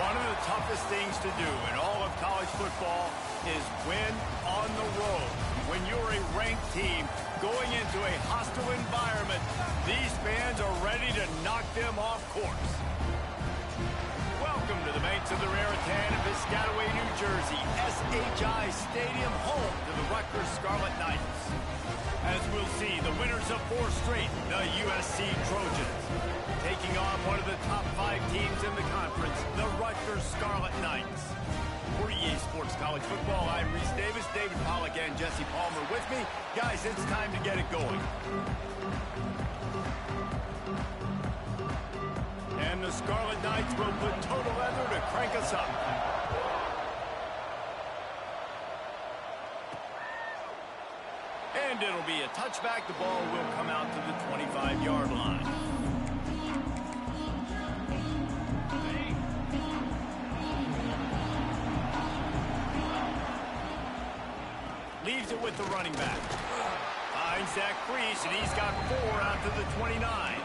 One of the toughest things to do in all of college football is win on the road. When you're a ranked team going into a hostile environment, these fans are ready to knock them off course. Welcome to the banks of the Raritan in Piscataway, New Jersey, SHI Stadium, home to the Rutgers Scarlet Knights. As we'll see, the winners of 4 straight, the USC Trojans, taking on one of the top 5 teams in the conference, the Rutgers Scarlet Knights. For EA Sports College Football, I'm Reese Davis, David Pollack, and Jesse Palmer with me. Guys, it's time to get it going. And the Scarlet Knights will put total leather to crank us up. And it'll be a touchback. The ball will come out to the 25-yard line. Leaves it with the running back. Finds that crease, and he's got 4 out to the 29.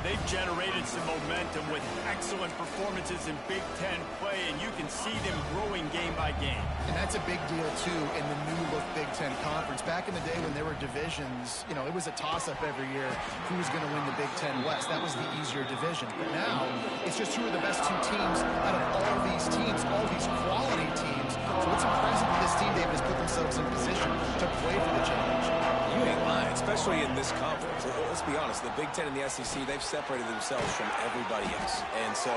They've generated some momentum with excellent performances in Big Ten play, and you can see them growing game by game. And that's a big deal, too, in the new-look Big Ten Conference. Back in the day when there were divisions, you know, it was a toss-up every year who was going to win the Big Ten West. That was the easier division. But now, it's just who are the best 2 teams out of all these teams, all these quality teams. So it's impressive that this team, they've just put themselves in position to play for the championship. You ain't lying, especially in this conference. Let's be honest, the Big Ten and the SEC, they've separated themselves from everybody else. And so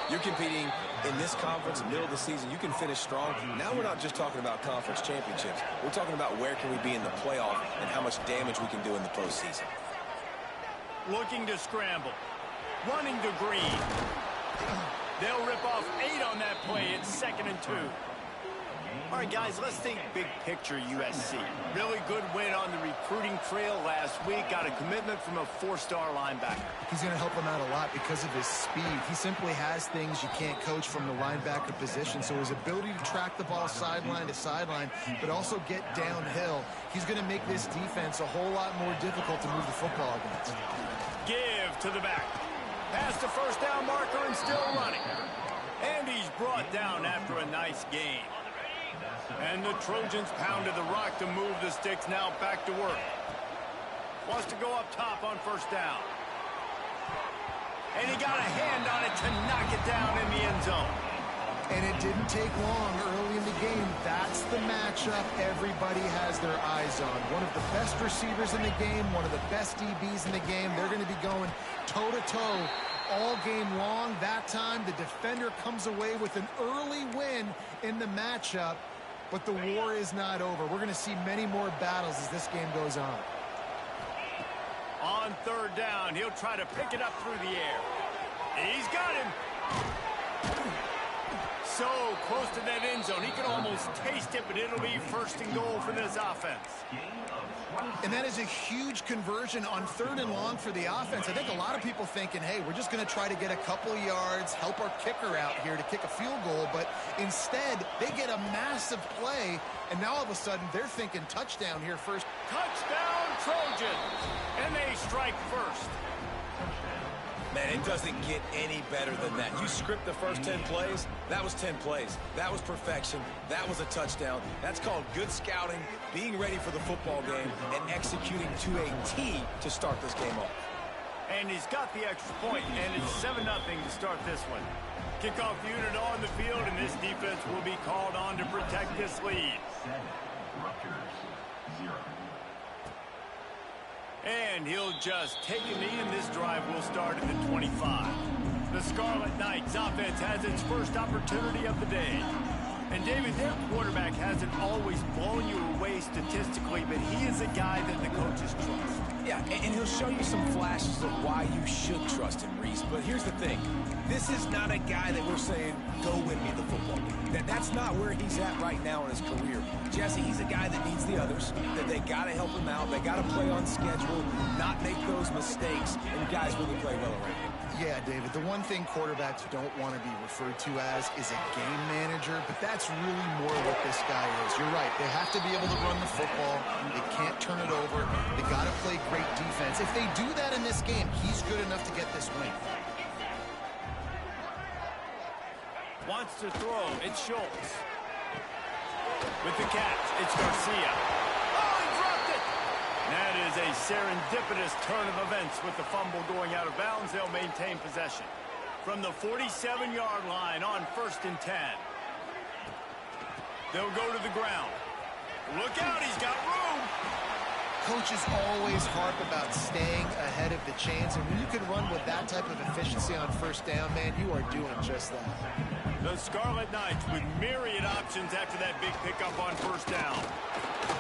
you're competing in this conference, middle of the season. You can finish strong. Now we're not just talking about conference championships. We're talking about where can we be in the playoff and how much damage we can do in the postseason. Looking to scramble. Running to Green. They'll rip off 8 on that play. It's 2nd and 2. All right, guys, let's think big picture USC. Really good win on the recruiting trail last week. Got a commitment from a 4-star linebacker. He's going to help him out a lot because of his speed. He simply has things you can't coach from the linebacker position. So his ability to track the ball sideline to sideline, but also get downhill, he's going to make this defense a whole lot more difficult to move the football against. Give to the back. Past the 1st down marker and still running. And he's brought down after a nice gain. And the Trojans pounded the rock to move the sticks. Now back to work. Wants to go up top on 1st down. And he got a hand on it to knock it down in the end zone. And it didn't take long early in the game. That's the matchup everybody has their eyes on. One of the best receivers in the game, one of the best DBs in the game. They're going to be going toe-to-toe all game long. That time, the defender comes away with an early win in the matchup. But the war is not over. We're going to see many more battles as this game goes on. On 3rd down, he'll try to pick it up through the air. He's got him. So close to that end zone. He can almost taste it, but it'll be 1st and goal for this offense. And that is a huge conversion on 3rd and long for the offense. I think a lot of people thinking, hey, we're just going to try to get a couple of yards, help our kicker out here to kick a field goal. But instead, they get a massive play, and now all of a sudden they're thinking touchdown here first. Touchdown, Trojans! And they strike first. Man, it doesn't get any better than that. You script the first 10 plays, that was 10 plays. That was perfection. That was a touchdown. That's called good scouting, being ready for the football game, and executing to a T to start this game off. And he's got the extra point, and it's 7-0 to start this one. Kickoff unit on the field, and this defense will be called on to protect this lead. Rutgers, 0. And he'll just take a knee, and this drive will start at the 25. The Scarlet Knights offense has its first opportunity of the day. And, David, their quarterback hasn't always blown you away statistically, but he is a guy that the coaches trust. Yeah, and he'll show you some flashes of why you should trust him, Reese. But here's the thing. This is not a guy that we're saying, go win me the football game. That's not where he's at right now in his career. Jesse, he's a guy that needs the others, that they got to help him out. They got to play on schedule, not make those mistakes, and guys really play well around him. Yeah, David, the one thing quarterbacks don't want to be referred to as is a game manager, but that's really more what this guy is. You're right. They have to be able to run the football. They can't turn it over. They got to play great defense. If they do that in this game, he's good enough to get this win. Wants to throw. It's Schultz. With the catch, it's Garcia. Oh, he dropped it! That is a serendipitous turn of events with the fumble going out of bounds. They'll maintain possession. From the 47-yard line on 1st and 10. They'll go to the ground. Look out, he's got room. Coaches always harp about staying ahead of the chains, and when you can run with that type of efficiency on 1st down, man, you are doing just that. The Scarlet Knights with myriad options after that big pickup on 1st down.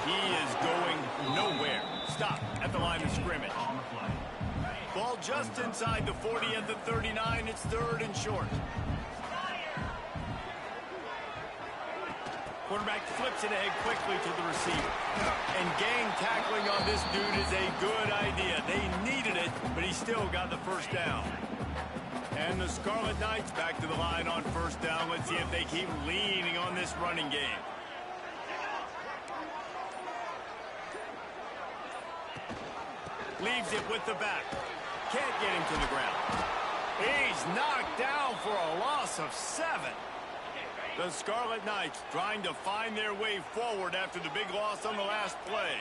He is going nowhere. Stop at the line of scrimmage. Ball just inside the 40 at the 39. It's 3rd and short. Quarterback flips it ahead quickly to the receiver. And gang tackling on this dude is a good idea. They needed it, but he still got the 1st down. And the Scarlet Knights back to the line on 1st down. Let's see if they keep leaning on this running game. Leaves it with the back. Can't get him to the ground. He's knocked down for a loss of 7. The Scarlet Knights trying to find their way forward after the big loss on the last play.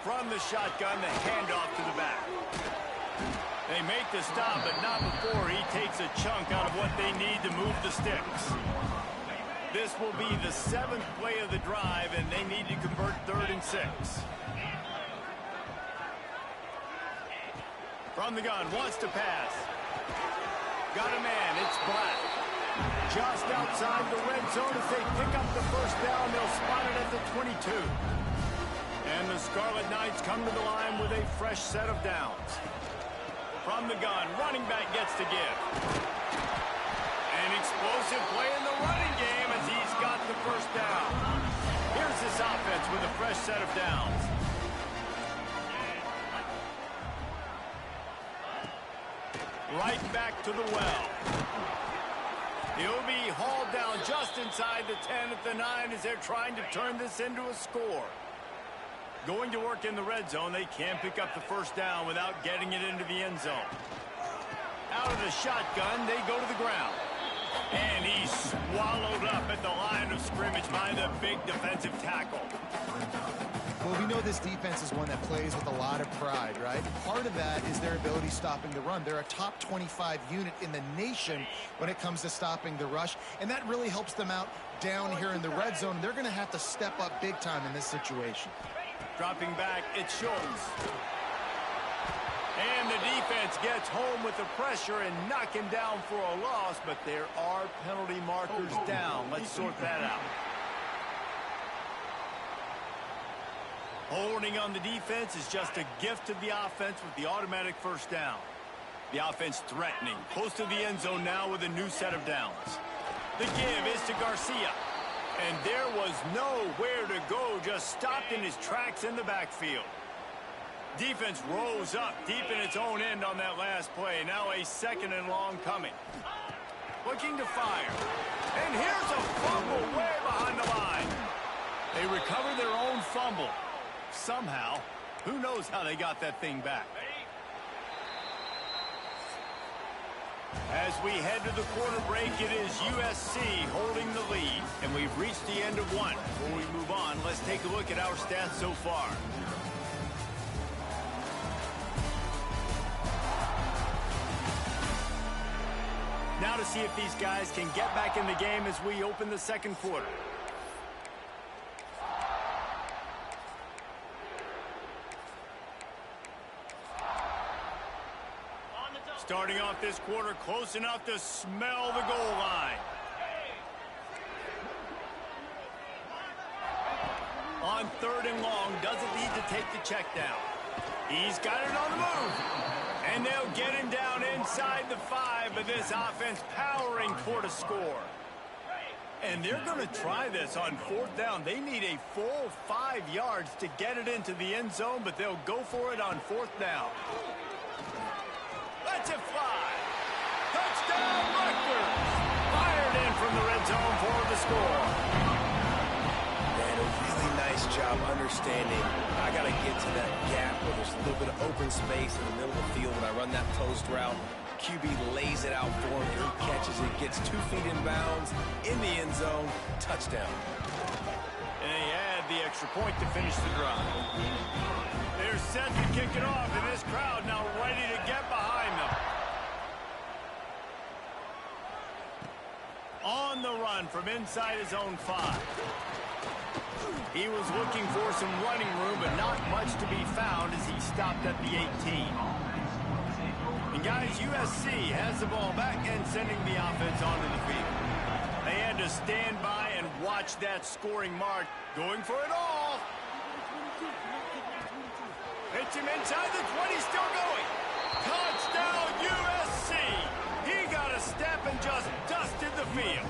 From the shotgun, the handoff to the back. They make the stop, but not before he takes a chunk out of what they need to move the sticks. This will be the 7th play of the drive, and they need to convert 3rd and 6. From the gun, wants to pass. Got a man, it's Black. Just outside the red zone as they pick up the 1st down. They'll spot it at the 22. And the Scarlet Knights come to the line with a fresh set of downs. From the gun, running back gets to give. An explosive play in the running game as he's got the 1st down. Here's this offense with a fresh set of downs. Right back to the well. He'll be hauled down just inside the 10 at the 9 as they're trying to turn this into a score. Going to work in the red zone, they can't pick up the 1st down without getting it into the end zone. Out of the shotgun, they go to the ground. And he's swallowed up at the line of scrimmage by the big defensive tackle. Well, we know this defense is one that plays with a lot of pride, right? Part of that is their ability stopping the run. They're a top 25 unit in the nation when it comes to stopping the rush, and that really helps them out down here in the red zone. They're going to have to step up big time in this situation. Dropping back, it's Schultz. And the defense gets home with the pressure and knock him down for a loss, but there are penalty markers down. Let's sort that out. Holding on the defense is just a gift to the offense with the automatic 1st down. The offense threatening, close to the end zone now with a new set of downs. The give is to Garcia. And there was nowhere to go, just stopped in his tracks in the backfield. Defense rose up deep in its own end on that last play. Now a 2nd and long coming. Looking to fire. And here's a fumble way behind the line. They recover their own fumble. Somehow, who knows how they got that thing back. As we head to the quarter break, it is USC holding the lead. And we've reached the end of one. Before we move on, let's take a look at our stats so far. Now to see if these guys can get back in the game as we open the 2nd quarter. Starting off this quarter close enough to smell the goal line. On 3rd and long, doesn't need to take the check down. He's got it on the move. And they'll get him down inside the 5, but this offense powering toward a score. And they're going to try this on 4th down. They need a full 5 yards to get it into the end zone, but they'll go for it on 4th down. Let's it fly. Touchdown, Rutgers. Fired in from the red zone for the score. Man, a really nice job understanding I got to get to that gap where there's a little bit of open space in the middle of the field when I run that post route. QB lays it out for him. He catches it, gets 2 feet in bounds, in the end zone, touchdown. And they add the extra point to finish the drive. They're set to kick it off, and this crowd now ready to get behind them. On the run from inside his own 5. He was looking for some running room, but not much to be found as he stopped at the 18. And guys, USC has the ball back and sending the offense onto the field. They had to stand by and watch that scoring mark, going for it all. Hits him inside the 20, still going. Touchdown, USC. He got a step and just dusted the field.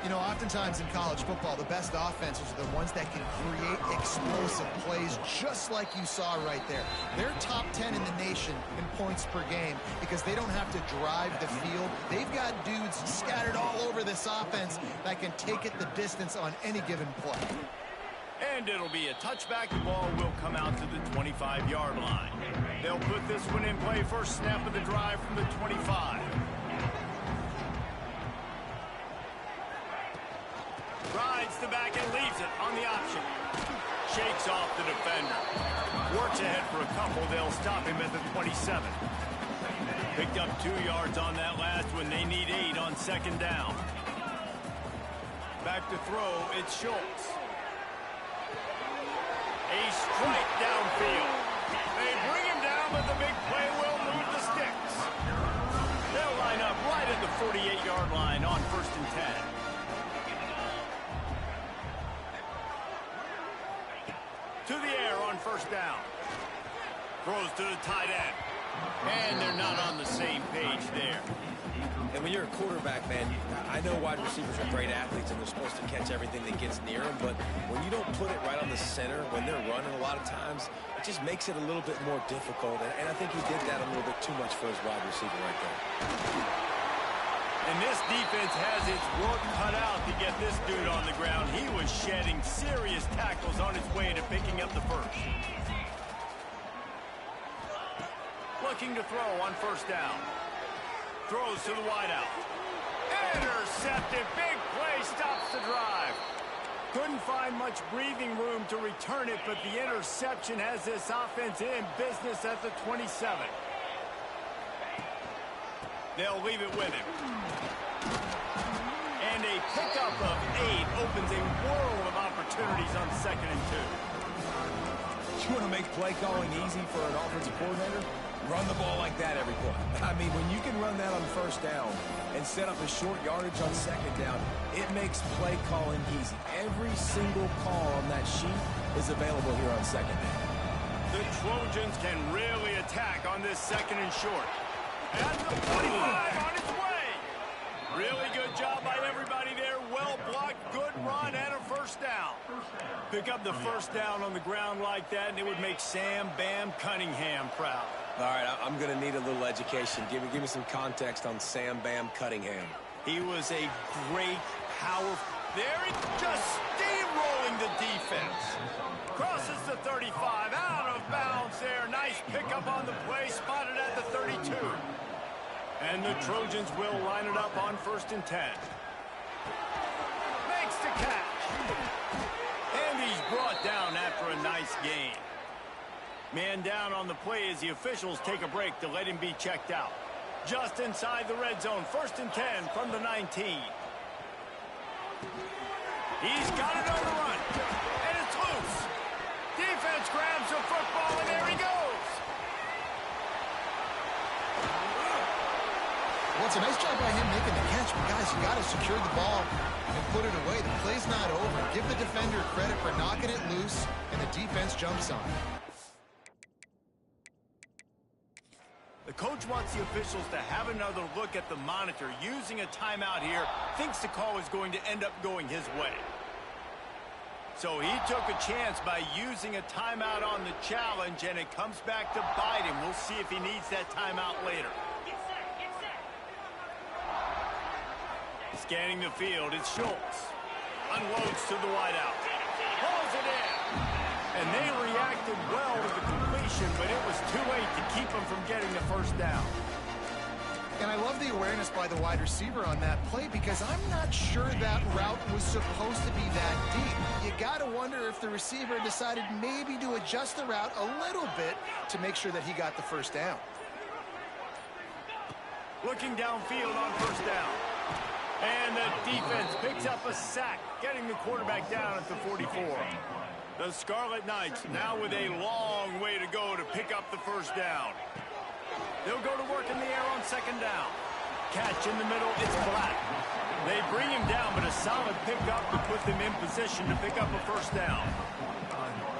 You know, oftentimes in college football, the best offenses are the ones that can create explosive plays, just like you saw right there. They're top 10 in the nation in points per game because they don't have to drive the field. They've got dudes scattered all over this offense that can take it the distance on any given play. And it'll be a touchback. The ball will come out to the 25-yard line. They'll put this one in play. First snap of the drive from the 25. Rides the back and leaves it on the option. Shakes off the defender. Works ahead for a couple. They'll stop him at the 27. Picked up 2 yards on that last one. They need 8 on second down. Back to throw. It's Schultz. A strike downfield. They bring him down, but the big play will move the sticks. They'll line up right at the 48-yard line on 1st and 10. To the air on 1st down. Throws to the tight end. And they're not on the same page there. And when you're a quarterback, man, I know wide receivers are great athletes and they're supposed to catch everything that gets near them, but when you don't put it right on the center, when they're running a lot of times, it just makes it a little bit more difficult. And I think he did that a little bit too much for his wide receiver right there. And this defense has its work cut out to get this dude on the ground. He was shedding serious tackles on his way to picking up the first. Looking to throw on 1st down. Throws to the wideout. Intercepted. Big play stops the drive. Couldn't find much breathing room to return it, but the interception has this offense in business at the 27. They'll leave it with him. And a pickup of 8 opens a world of opportunities on 2nd and 2. You want to make play calling easy for an offensive coordinator? Run the ball like that every play. I mean, when you can run that on 1st down and set up a short yardage on 2nd down, it makes play calling easy. Every single call on that sheet is available here on 2nd down. The Trojans can really attack on this 2nd and short. At the 45 on its way. Really good job by everybody there. Well blocked, good run, and a 1st down. Pick up the 1st down on the ground like that, and it would make Sam Bam Cunningham proud. All right, I'm going to need a little education. Give me some context on Sam Bam Cunningham. He was a great, powerful... There he just steamrolling the defense. Crosses the 35, out of bounds there. Nice pickup on the play, spotted at the 32. And the Trojans will line it up on 1st and 10. Makes the catch. And he's brought down after a nice gain. Man down on the play as the officials take a break to let him be checked out. Just inside the red zone, 1st and 10 from the 19. He's got it on the run. And it's loose. Defense grabs the football, and there he goes. Well, it's a nice job by him making the catch, but guys, you got to secure the ball and put it away. The play's not over. Give the defender credit for knocking it loose, and the defense jumps on it. The coach wants the officials to have another look at the monitor. Using a timeout here, thinks the call is going to end up going his way. So he took a chance by using a timeout on the challenge, and it comes back to bite him. We'll see if he needs that timeout later. Scanning the field, it's Schultz. Unloads to the wideout. Pulls it in. And they reacted well to the completion, but it was just too late to keep them from getting the first down. And I love the awareness by the wide receiver on that play because I'm not sure that route was supposed to be that deep. You got to wonder if the receiver decided maybe to adjust the route a little bit to make sure that he got the first down. Looking downfield on first down. And the defense picks up a sack, getting the quarterback down at the 44. The Scarlet Knights now with a long way to go to pick up the first down. They'll go to work in the air on second down. Catch in the middle, it's Black. They bring him down, but a solid pickup to put them in position to pick up a first down.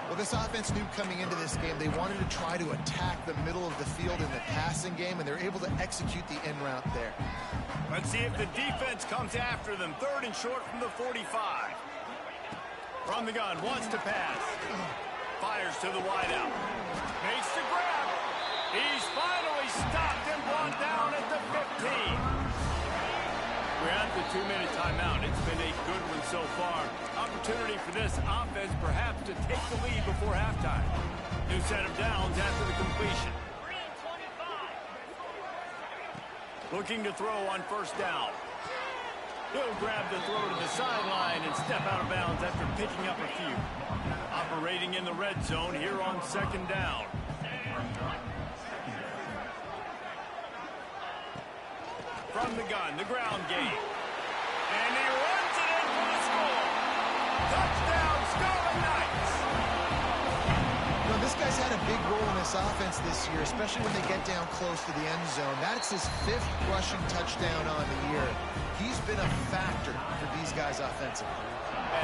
Well, this offense knew coming into this game they wanted to try to attack the middle of the field in the passing game, and they're able to execute the end route there. Let's see if the defense comes after them. Third and short from the 45. From the gun, wants to pass. Fires to the wideout. Makes the grab. He's finally stopped and brought down at the 15. We're at the 2-minute timeout. It's been a good one so far. Opportunity for this offense perhaps to take the lead before halftime. New set of downs after the completion. Looking to throw on first down. He'll grab the throw to the sideline and step out of bounds after picking up a few. Operating in the red zone here on second down. From the gun, the ground game. And he runs it in for the score. Touchdown, Scarlet Knights! Well, this guy's had a big role in this offense this year, especially when they get down close to the end zone. That's his 5th rushing touchdown on the year. He's been a factor for these guys offensively.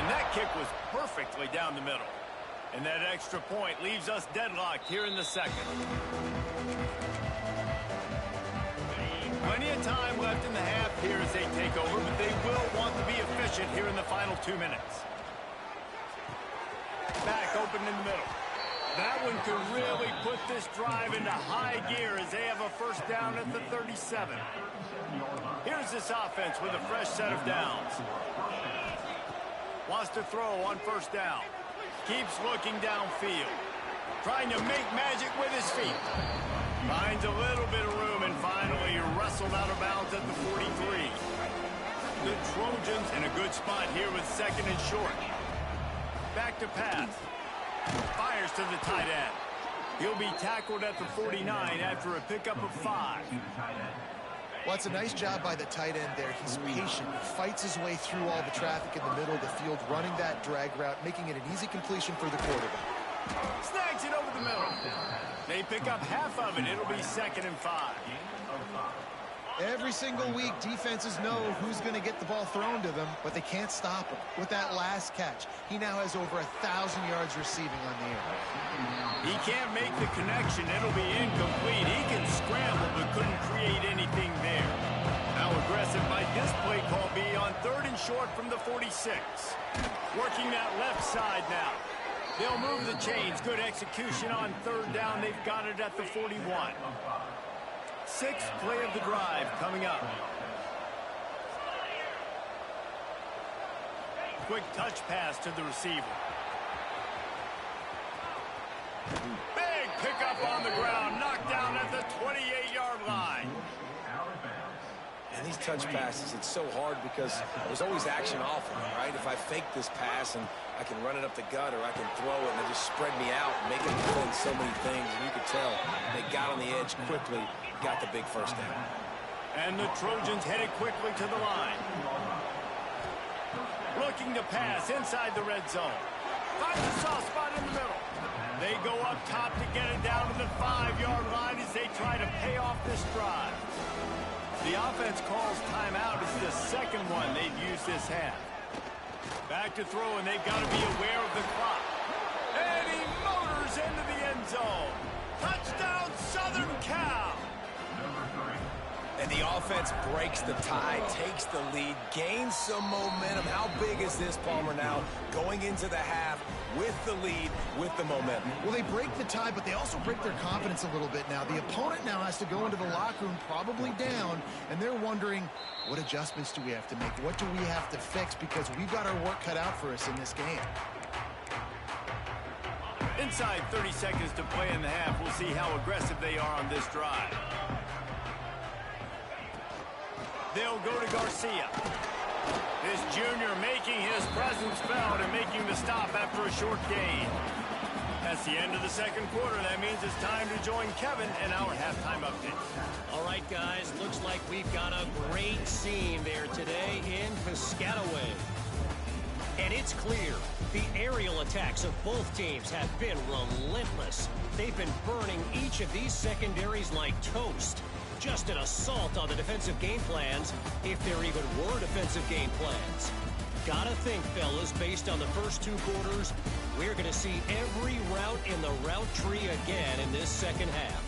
And that kick was perfectly down the middle. And that extra point leaves us deadlocked here in the second. Plenty of time left in the half here as they take over, but they will want to be efficient here in the final 2 minutes. Back open in the middle. That one could really put this drive into high gear as they have a first down at the 37. Here's this offense with a fresh set of downs. Wants to throw on first down. Keeps looking downfield. Trying to make magic with his feet. Finds a little bit of room and finally wrestled out of bounds at the 43. The Trojans in a good spot here with second and short. Back to pass. Fires to the tight end. He'll be tackled at the 49 after a pickup of 5. Well, it's a nice job by the tight end there. He's patient. He fights his way through all the traffic in the middle of the field, running that drag route, making it an easy completion for the quarterback. Snags it over the middle. They pick up half of it. It'll be second and 5. Every single week, defenses know who's going to get the ball thrown to them, but they can't stop him. With that last catch, he now has over 1,000 yards receiving on the air. He can't make the connection. It'll be incomplete. He can scramble, but couldn't create anything there. How aggressive might this play call be on third and short from the 46? Working that left side now. They'll move the chains. Good execution on third down. They've got it at the 41. 6th play of the drive coming up. Quick touch pass to the receiver. Big pickup on the ground. Knocked down at the 28-yard line. And these touch passes, it's so hard because there's always action off of them, right? If I fake this pass and I can run it up the gut or I can throw it and they just spread me out and make it defend so many things. And you could tell they got on the edge quickly, got the big first down. And the Trojans headed quickly to the line. Looking to pass inside the red zone. Finds a soft spot in the middle. They go up top to get it down to the 5-yard line as they try to pay off this drive. The offense calls timeout. It's the second one they've used this half. Back to throw, and they've got to be aware of the clock. And he motors into the end zone. Touchdown, Southern Cal! And the offense breaks the tie, takes the lead, gains some momentum. How big is this, Palmer, now going into the half with the lead, with the momentum? Well, they break the tie, but they also break their confidence a little bit now. The opponent now has to go into the locker room probably down, and they're wondering, what adjustments do we have to make? What do we have to fix? Because we've got our work cut out for us in this game. Inside 30 seconds to play in the half. We'll see how aggressive they are on this drive. They'll go to Garcia. This junior making his presence felt and making the stop after a short gain. That's the end of the second quarter. That means it's time to join Kevin in our halftime update. All right, guys, looks like we've got a great scene there today in Piscataway. And it's clear, the aerial attacks of both teams have been relentless. They've been burning each of these secondaries like toast. Just an assault on the defensive game plans, if there even were defensive game plans. Gotta think, fellas, based on the first two quarters, we're going to see every route in the route tree again in this second half.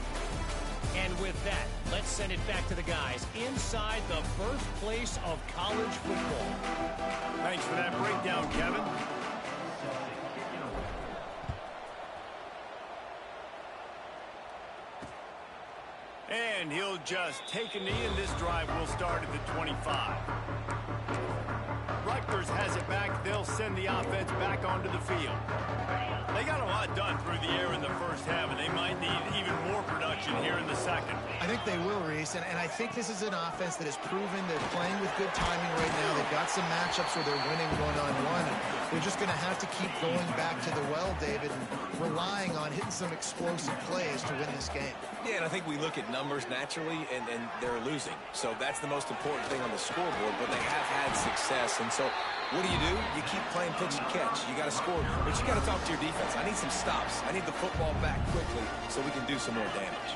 And with that, let's send it back to the guys inside the birthplace of college football. Thanks for that breakdown, Kevin. And he'll just take a knee, and this drive will start at the 25. Rutgers has it back. They'll send the offense back onto the field. They got a lot done through the air in the first half, and they might need even more production here in the second. I think they will, Reese, and I think this is an offense that has proven they're playing with good timing right now. They've got some matchups where they're winning one-on-one. They're just going to have to keep going back to the well, David, and relying on hitting some explosive plays to win this game. Yeah, and I think we look at numbers naturally, and they're losing. So that's the most important thing on the scoreboard, but they have had success. And so what do? You keep playing pitch and catch. You got to score, but you got to talk to your defense. I need some stops. I need the football back quickly so we can do some more damage.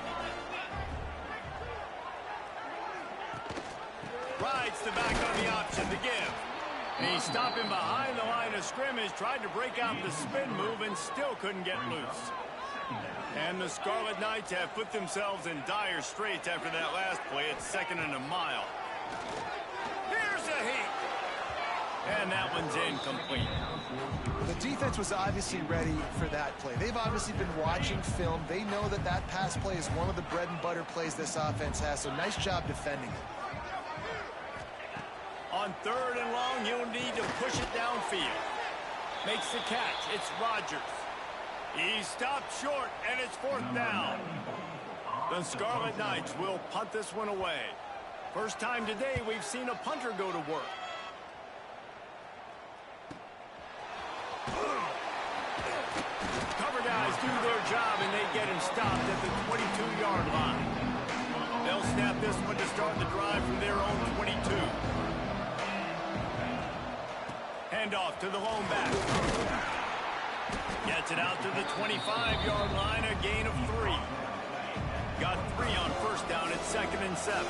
Rides the back on the option to give. And he's stopping behind the line of scrimmage, tried to break out the spin move and still couldn't get loose. And the Scarlet Knights have put themselves in dire straits after that last play. It's 2nd and a mile. Here's a heat. And that one's incomplete. The defense was obviously ready for that play. They've obviously been watching film. They know that that pass play is one of the bread and butter plays this offense has, so nice job defending it. On 3rd and long, you'll need to push it downfield. Makes the catch. It's Rogers. He stopped short, and it's 4th down. The Scarlet Knights will punt this one away. First time today we've seen a punter go to work. Cover guys do their job, and they get him stopped at the 22-yard line. They'll snap this one to start the drive from their own 22. Handoff to the lone back. Gets it out to the 25-yard line, a gain of 3. Got 3 on first down at 2nd and 7.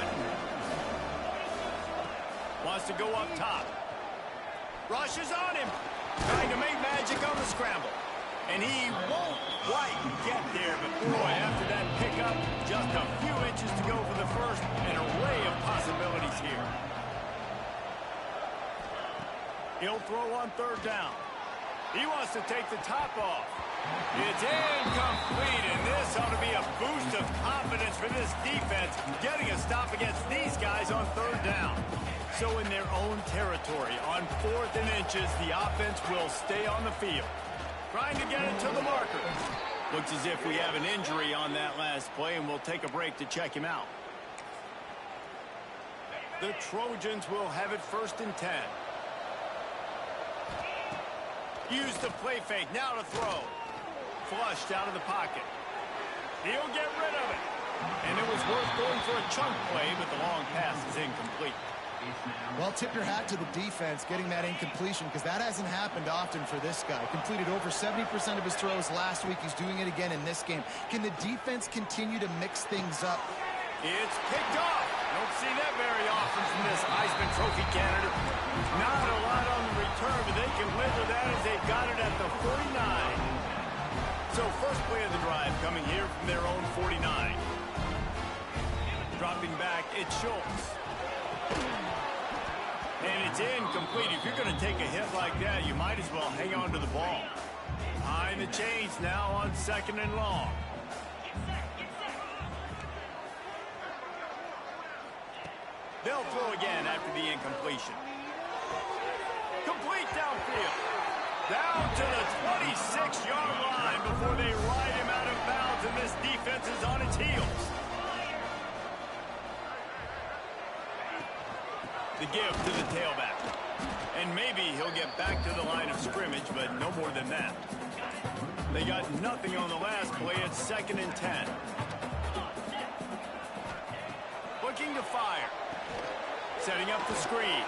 Wants to go up top. Rushes on him. Trying to make magic on the scramble. And he won't quite get there, but boy, after that pickup, just a few inches to go for the first. An array of possibilities here. He'll throw on 3rd down. He wants to take the top off. It's incomplete, and this ought to be a boost of confidence for this defense, getting a stop against these guys on 3rd down. So in their own territory, on 4th and inches, the offense will stay on the field. Trying to get it to the marker. Looks as if we have an injury on that last play, and we'll take a break to check him out. The Trojans will have it 1st and 10. Use the play fake, now to throw. Flushed out of the pocket. He'll get rid of it. And it was worth going for a chunk play, but the long pass is incomplete. Well, tip your hat to the defense getting that incompletion, because that hasn't happened often for this guy. Completed over 70% of his throws last week. He's doing it again in this game. Can the defense continue to mix things up? It's picked off. Don't see that very often from this Heisman Trophy candidate. Not a lot on the return, but they can live with that as they got it at the 49. So first play of the drive coming here from their own 49. Dropping back, it's Schultz. And it's incomplete. If you're going to take a hit like that, you might as well hang on to the ball. Behind the chains now on 2nd and long. They'll throw again after the incompletion. Complete downfield. Down to the 26-yard line before they ride him out of bounds, and this defense is on its heels. The give to the tailback. And maybe he'll get back to the line of scrimmage, but no more than that. They got nothing on the last play. It's 2nd and 10. Looking to fire. Setting up the screen.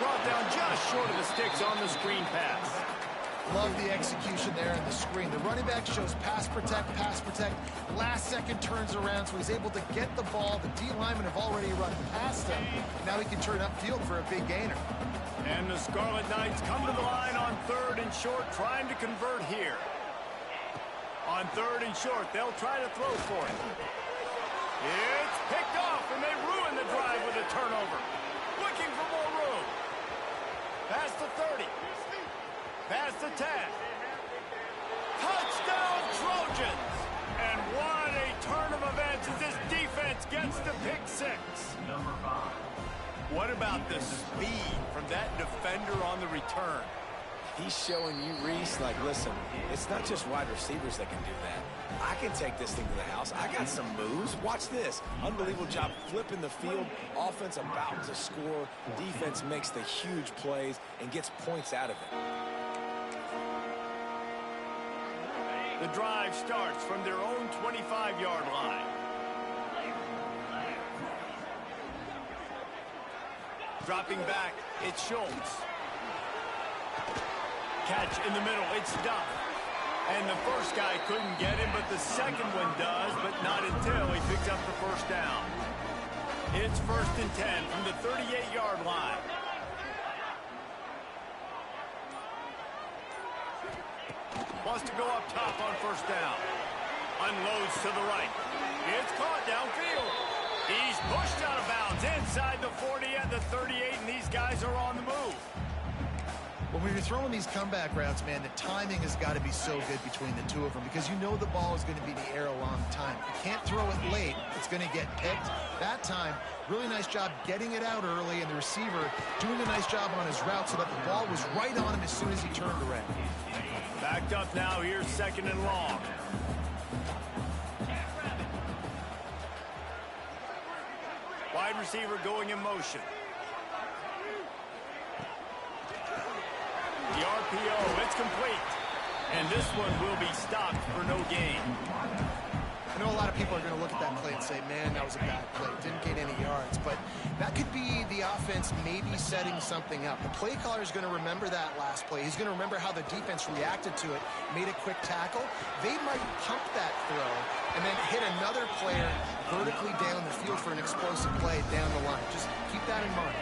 Brought down just short of the sticks on the screen pass. Love the execution there in the screen. The running back shows pass protect, pass protect. Last second turns around, so he's able to get the ball. The D linemen have already run past him. Now he can turn upfield for a big gainer. And the Scarlet Knights come to the line on 3rd and short, trying to convert here. On 3rd and short, they'll try to throw for it. It's picked off, and they ruin the drive with a turnover. Looking for more room. Past the 30. Past the 10. Touchdown, Trojans! And what a turn of events as this defense gets the pick 6. Number 5. What about the speed from that defender on the return? He's showing you, Reese, like, listen, it's not just wide receivers that can do that. I can take this thing to the house. I got some moves. Watch this. Unbelievable job flipping the field. Offense about to score. Defense makes the huge plays and gets points out of it. The drive starts from their own 25-yard line. Dropping back, it's Schultz. Catch in the middle, it's Duff. And the first guy couldn't get him, but the second one does, but not until he picks up the first down. It's 1st and 10 from the 38-yard line. Wants to go up top on 1st down. Unloads to the right. It's caught downfield. He's pushed out of bounds inside the 40 and the 38, and these guys are on the move. When you're throwing these comeback routes, man, the timing has got to be so good between the two of them because you know the ball is going to be in the air a long time. You can't throw it late. It's going to get picked. That time, really nice job getting it out early, and the receiver doing a nice job on his route so that the ball was right on him as soon as he turned around. Backed up now, here's 2nd and long. Wide receiver going in motion. The RPO, it's complete. And this one will be stopped for no gain. I know a lot of people are going to look at that play and say, man, that was a bad play. Didn't gain any yards. But that could be the offense maybe setting something up. The play caller is going to remember that last play. He's going to remember how the defense reacted to it, made a quick tackle. They might pump that throw and then hit another player vertically down the field for an explosive play down the line. Just keep that in mind.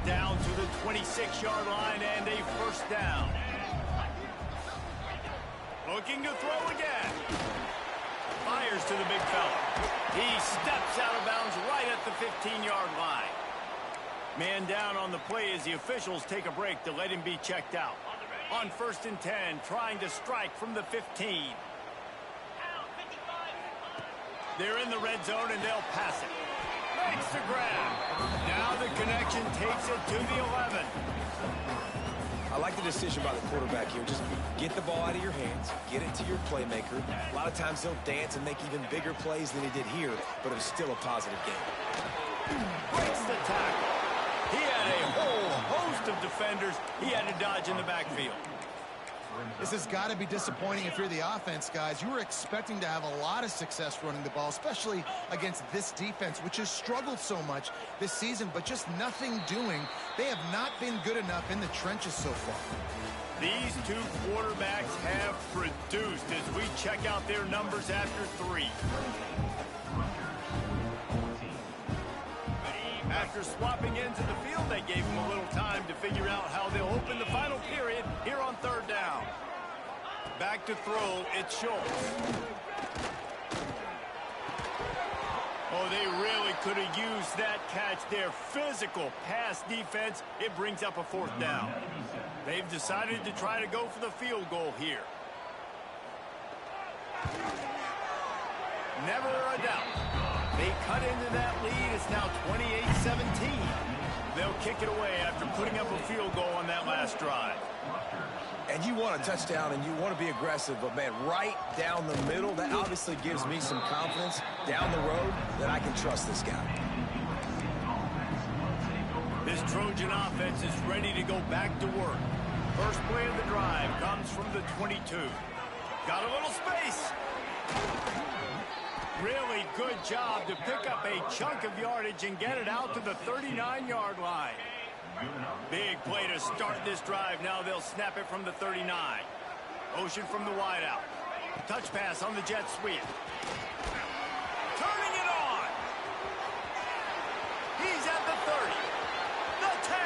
Down to the 26-yard line and a 1st down. Looking to throw again. Fires to the big fella. He steps out of bounds right at the 15-yard line. Man down on the play as the officials take a break to let him be checked out. On 1st and 10, trying to strike from the 15. They're in the red zone and they'll pass it. Makes the grab. Now the connection takes it to the 11. I like the decision by the quarterback here. Just get the ball out of your hands, get it to your playmaker. A lot of times he'll dance and make even bigger plays than he did here, but it was still a positive game. Breaks the tackle. He had a whole host of defenders he had to dodge in the backfield. This has got to be disappointing if you're the offense, guys. You were expecting to have a lot of success running the ball, especially against this defense, which has struggled so much this season, but just nothing doing. They have not been good enough in the trenches so far. These two quarterbacks have produced as we check out their numbers after 3. After swapping into the field, they gave him a little time to figure out how they'll open the final period here on 3rd down. Back to throw, it's Schultz. Oh, they really could have used that catch there. Physical pass defense, it brings up a 4th down. They've decided to try to go for the field goal here. Never a doubt. They cut into that lead. It's now 28-17. They'll kick it away after putting up a field goal on that last drive. And you want a touchdown and you want to be aggressive, but man, right down the middle, that obviously gives me some confidence down the road that I can trust this guy. This Trojan offense is ready to go back to work. First play of the drive comes from the 22. Got a little space. Really good job to pick up a chunk of yardage and get it out to the 39-yard line. Big play to start this drive. Now they'll snap it from the 39. Motion from the wideout. Touch pass on the jet sweep. Turning it on. He's at the 30. The 10.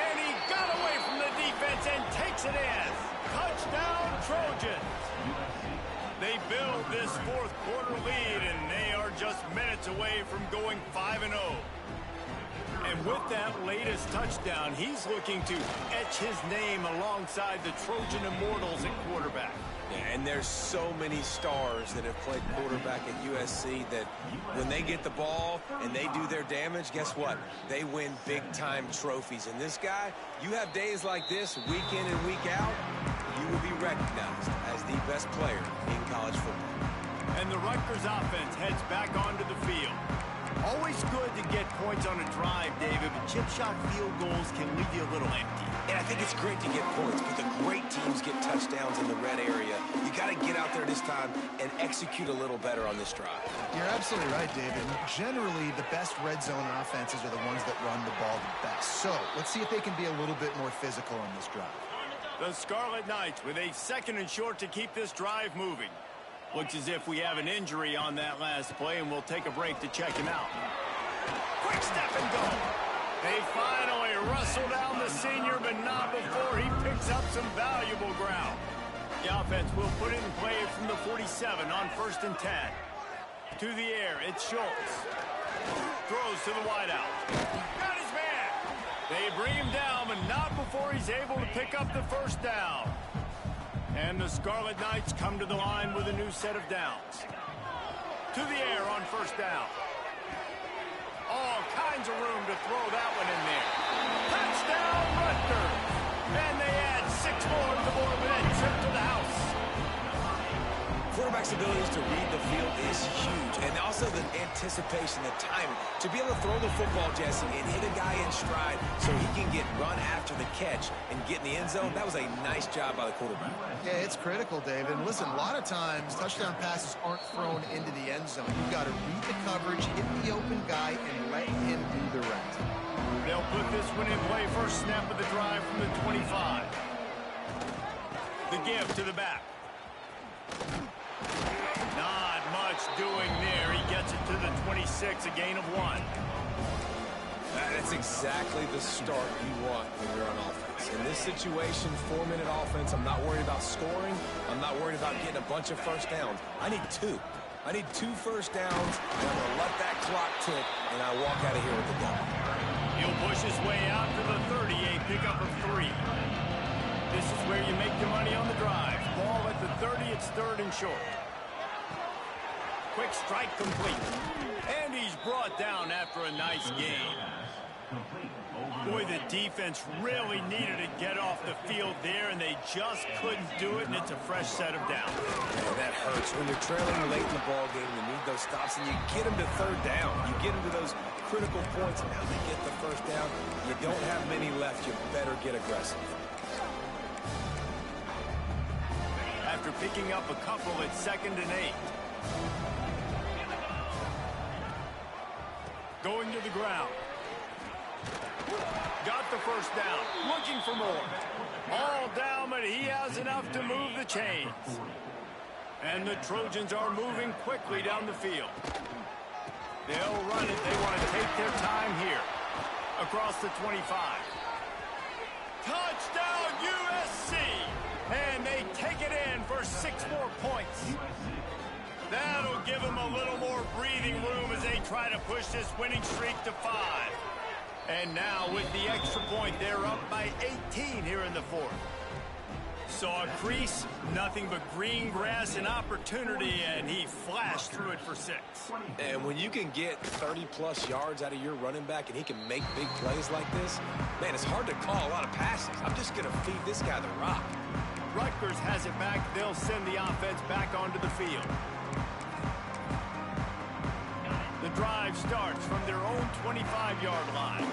And he got away from the defense and takes it in. Touchdown, Trojans. They build this fourth quarter lead, and they are just minutes away from going 5-0. And with that latest touchdown, he's looking to etch his name alongside the Trojan Immortals at quarterback. Yeah, and there's so many stars that have played quarterback at USC that when they get the ball and they do their damage, guess what? They win big-time trophies. And this guy, you have days like this, week in and week out, you will be recognized as the best player in college football. And the Rutgers offense heads back onto the field. Always good to get points on a drive, David, but chip shot field goals can leave you a little empty. And I think it's great to get points, but the great teams get touchdowns in the red area. You got to get out there this time and execute a little better on this drive. You're absolutely right, David. Generally, the best red zone offenses are the ones that run the ball the best. So let's see if they can be a little bit more physical on this drive. The Scarlet Knights with a 2nd and short to keep this drive moving. Looks as if we have an injury on that last play, and we'll take a break to check him out. Quick step and go. They finally wrestle down the senior, but not before he picks up some valuable ground. The offense will put it in play from the 47 on 1st and 10. To the air, it's Schultz. Throws to the wideout. Got his man. They bring him down, but not before he's able to pick up the first down. And the Scarlet Knights come to the line with a new set of downs. To the air on 1st down. All kinds of room to throw that one in there. Touchdown, Rutgers! And they add 6 more to the board with that trip to the house. Quarterback's abilities to read the field is huge, and also the anticipation, the timing. To be able to throw the football, Jesse, and hit a guy in stride so he can get run after the catch and get in the end zone, that was a nice job by the quarterback. Yeah, it's critical, David. And listen, a lot of times, touchdown passes aren't thrown into the end zone. You've got to read the coverage, hit the open guy, and let him do the rest. They'll put this one in play. First snap of the drive from the 25. The give to the back. Not much doing there. He gets it to the 26, a gain of 1. That's exactly the start you want when you're on offense. In this situation, 4-minute offense, I'm not worried about scoring. I'm not worried about getting a bunch of first downs. I need 2. I need 2 first downs, and I'm going to let that clock tick, and I walk out of here with the dub. He'll push his way out to the 30, a pickup of 3. This is where you make your money on the drive. Ball at the 30, it's 3rd and short. Quick strike complete. And he's brought down after a nice gain. Boy, the defense really needed to get off the field there, and they just couldn't do it, and it's a fresh set of downs. Man, that hurts. When you're trailing late in the ball game, you need those stops, and you get them to 3rd down. You get them to those critical points, and now they get the first down. You don't have many left. You better get aggressive. After picking up a couple at 2nd and 8. Going to the ground. Got the first down. Looking for more. All down, but he has enough to move the chains. And the Trojans are moving quickly down the field. They'll run it. They want to take their time here. Across the 25. Touchdown, USC! And they take it in for 6 more points. That'll give them a little more breathing room as they try to push this winning streak to 5. And now with the extra point, they're up by 18 here in the 4th. Saw a crease, nothing but green grass and opportunity, and he flashed through it for 6. And when you can get 30-plus yards out of your running back and he can make big plays like this, man, it's hard to call a lot of passes. I'm just going to feed this guy the rock. Rutgers has it back. They'll send the offense back onto the field. The drive starts from their own 25-yard line.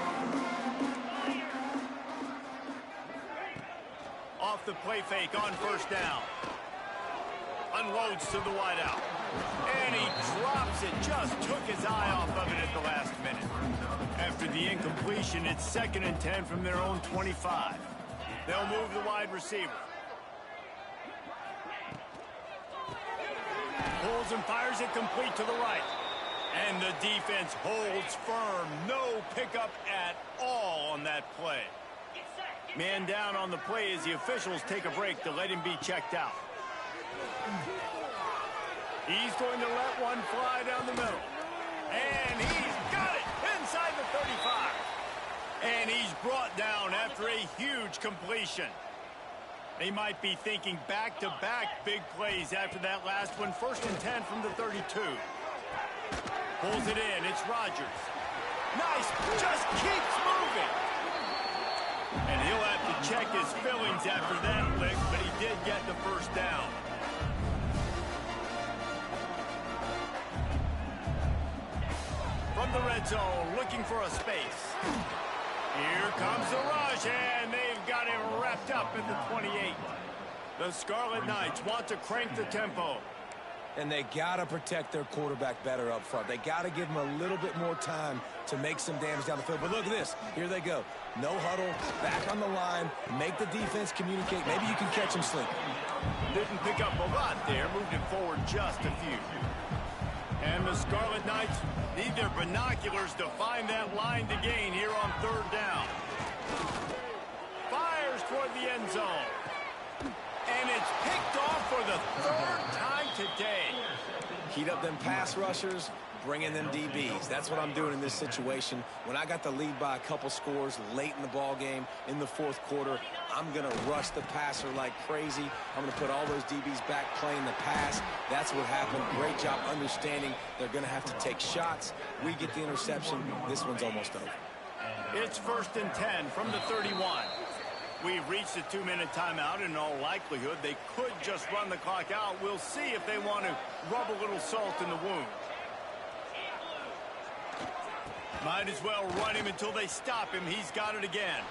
Off the play fake on first down. Unloads to the wideout. And he drops it. Just took his eye off of it at the last minute. After the incompletion, it's 2nd and 10 from their own 25. They'll move the wide receiver. Pulls and fires it complete to the right. And the defense holds firm. No pickup at all on that play. Man down on the play as the officials take a break to let him be checked out. He's going to let one fly down the middle. And he's got it inside the 35. And he's brought down after a huge completion. They might be thinking back-to-back big plays after that last one. 1st and 10 from the 32. Pulls it in. It's Rutgers. Nice. Just keeps moving. And he'll have to check his fillings after that lick, but he did get the first down. From the red zone, looking for a space. Here comes the rush, and they've got him wrapped up at the 28. The Scarlet Knights want to crank the tempo. And they got to protect their quarterback better up front. They got to give him a little bit more time to make some damage down the field. But look at this. Here they go. No huddle, back on the line, make the defense communicate. Maybe you can catch him sleeping. Didn't pick up a lot there, moved it forward just a few. And the Scarlet Knights need their binoculars to find that line to gain here on 3rd down. Fires toward the end zone. And it's picked off for the 3rd time today. Heat up them pass rushers, bring in them DBs. That's what I'm doing in this situation. When I got the lead by a couple scores late in the ball game in the 4th quarter, I'm going to rush the passer like crazy. I'm going to put all those DBs back playing the pass. That's what happened. Great job understanding they're going to have to take shots. We get the interception. This one's almost over. It's 1st and 10 from the 31. We've reached a 2-minute timeout. In all likelihood, they could just run the clock out. We'll see if they want to rub a little salt in the wound. Might as well run him until they stop him. He's got it again.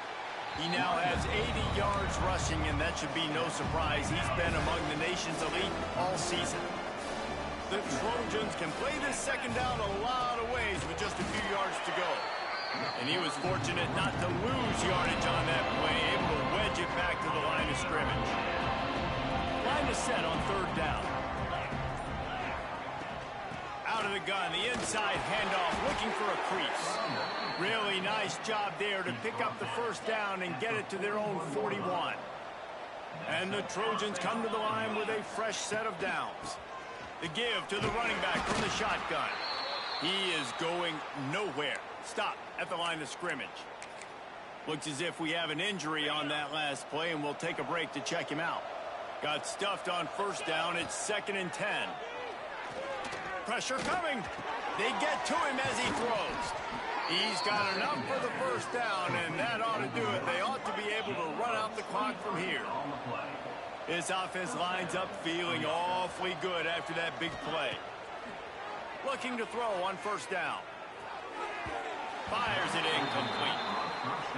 He now has 80 yards rushing, and that should be no surprise. He's been among the nation's elite all season. The Trojans can play this 2nd down a lot of ways with just a few yards to go. And he was fortunate not to lose yardage on that play, able to wedge it back to the line of scrimmage. Line is set on 3rd down. Out of the gun, the inside handoff, looking for a crease. Really nice job there to pick up the 1st down and get it to their own 41. And the Trojans come to the line with a fresh set of downs. The give to the running back from the shotgun. He is going nowhere. Stop at the line of scrimmage. Looks as if we have an injury on that last play, and we'll take a break to check him out. Got stuffed on 1st down. It's 2nd and 10. Pressure coming. They get to him as he throws. He's got enough for the 1st down, and that ought to do it. They ought to be able to run out the clock from here. This offense lines up feeling awfully good after that big play. Looking to throw on 1st down. Fires it incomplete.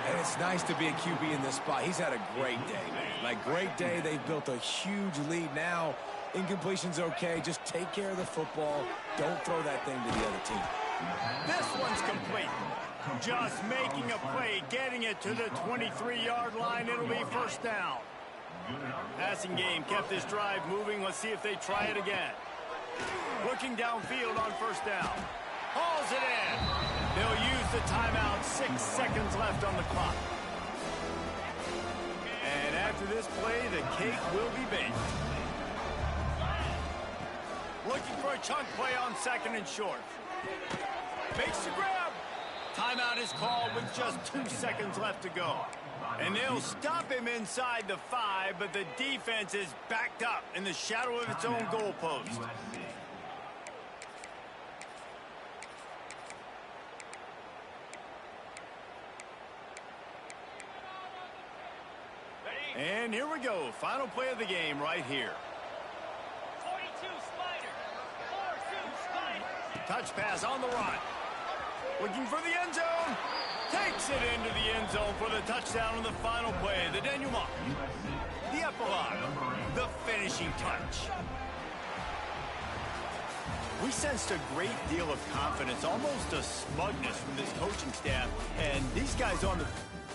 And it's nice to be a QB in this spot. He's had a great day, man. Like, great day. They've built a huge lead. Now, incompletion's okay. Just take care of the football. Don't throw that thing to the other team. This one's complete. Just making a play, getting it to the 23-yard line. It'll be 1st down. Passing game kept this drive moving. Let's see if they try it again. Looking downfield on 1st down. Hauls it in. They'll use the timeout. 6 seconds left on the clock. And after this play, the cake will be baked. Looking for a chunk play on 2nd and short. Makes the grab. Timeout is called with just 2 seconds left to go. And they'll stop him inside the 5, but the defense is backed up in the shadow of its own goalpost. USC. And here we go. Final play of the game right here. 42 Spider. 4-2 Spider. Touch pass on the run. Looking for the end zone. Takes it into the end zone for the touchdown on the final play. The denouement. The epilogue. The finishing touch. We sensed a great deal of confidence, almost a smugness from this coaching staff. And these guys on the